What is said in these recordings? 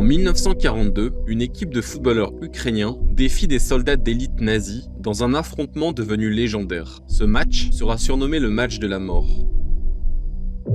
1942, une équipe de footballeurs ukrainiens défie des soldats d'élite nazis dans un affrontement devenu légendaire. Ce match sera surnommé le match de la mort.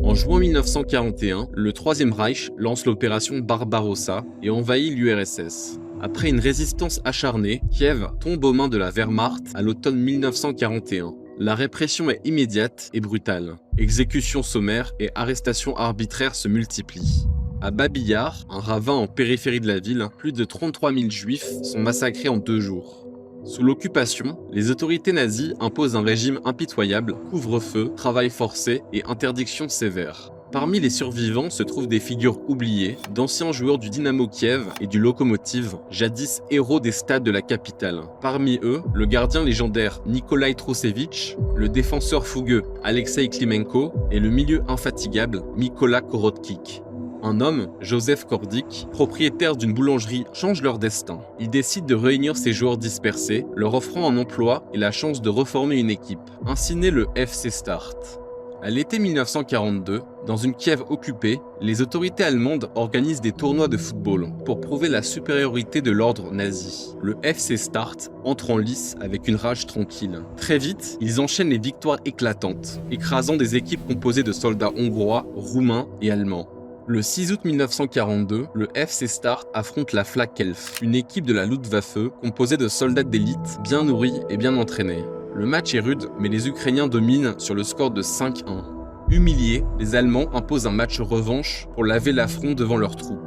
En juin 1941, le Troisième Reich lance l'opération Barbarossa et envahit l'URSS. Après une résistance acharnée, Kiev tombe aux mains de la Wehrmacht à l'automne 1941. La répression est immédiate et brutale. Exécutions sommaires et arrestations arbitraires se multiplient. À Babi Yar, un ravin en périphérie de la ville, plus de 33 000 juifs sont massacrés en 2 jours. Sous l'occupation, les autorités nazies imposent un régime impitoyable, couvre-feu, travail forcé et interdictions sévères. Parmi les survivants se trouvent des figures oubliées, d'anciens joueurs du Dynamo Kiev et du Lokomotiv, jadis héros des stades de la capitale. Parmi eux, le gardien légendaire Nikolai Trousevitch, le défenseur fougueux Alexei Klimenko et le milieu infatigable Mykola Korotkik. Un homme, Joseph Kordik, propriétaire d'une boulangerie, change leur destin. Il décide de réunir ses joueurs dispersés, leur offrant un emploi et la chance de reformer une équipe. Ainsi naît le FC Start. À l'été 1942, dans une Kiev occupée, les autorités allemandes organisent des tournois de football pour prouver la supériorité de l'ordre nazi. Le FC Start entre en lice avec une rage tranquille. Très vite, ils enchaînent les victoires éclatantes, écrasant des équipes composées de soldats hongrois, roumains et allemands. Le 6 août 1942, le FC Start affronte la Flakelf, une équipe de la Luftwaffe composée de soldats d'élite bien nourris et bien entraînés. Le match est rude, mais les Ukrainiens dominent sur le score de 5-1. Humiliés, les Allemands imposent un match revanche pour laver l'affront devant leurs troupes.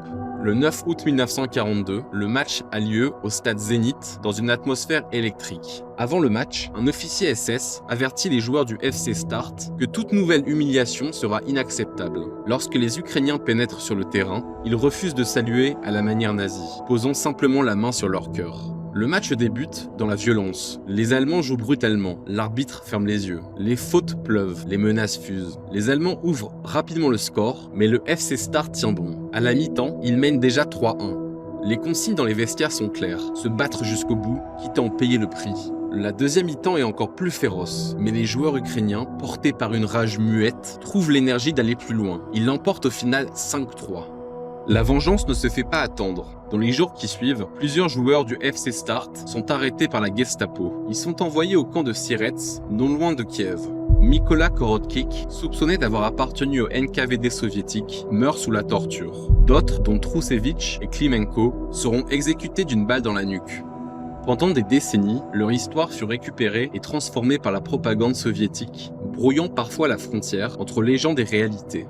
Le 9 août 1942, le match a lieu au stade Zénith dans une atmosphère électrique. Avant le match, un officier SS avertit les joueurs du FC Start que toute nouvelle humiliation sera inacceptable. Lorsque les Ukrainiens pénètrent sur le terrain, ils refusent de saluer à la manière nazie, posant simplement la main sur leur cœur. Le match débute dans la violence. Les Allemands jouent brutalement, l'arbitre ferme les yeux. Les fautes pleuvent, les menaces fusent. Les Allemands ouvrent rapidement le score, mais le FC Start tient bon. À la mi-temps, ils mènent déjà 3-1. Les consignes dans les vestiaires sont claires, se battre jusqu'au bout, quitte à en payer le prix. La deuxième mi-temps est encore plus féroce, mais les joueurs ukrainiens, portés par une rage muette, trouvent l'énergie d'aller plus loin. Ils l'emportent au final 5-3. La vengeance ne se fait pas attendre. Dans les jours qui suivent, plusieurs joueurs du FC Start sont arrêtés par la Gestapo. Ils sont envoyés au camp de Sierets, non loin de Kiev. Mykola Korotkik, soupçonné d'avoir appartenu au NKVD soviétique, meurt sous la torture. D'autres, dont Trousevitch et Klimenko, seront exécutés d'une balle dans la nuque. Pendant des décennies, leur histoire fut récupérée et transformée par la propagande soviétique, brouillant parfois la frontière entre légende et réalité.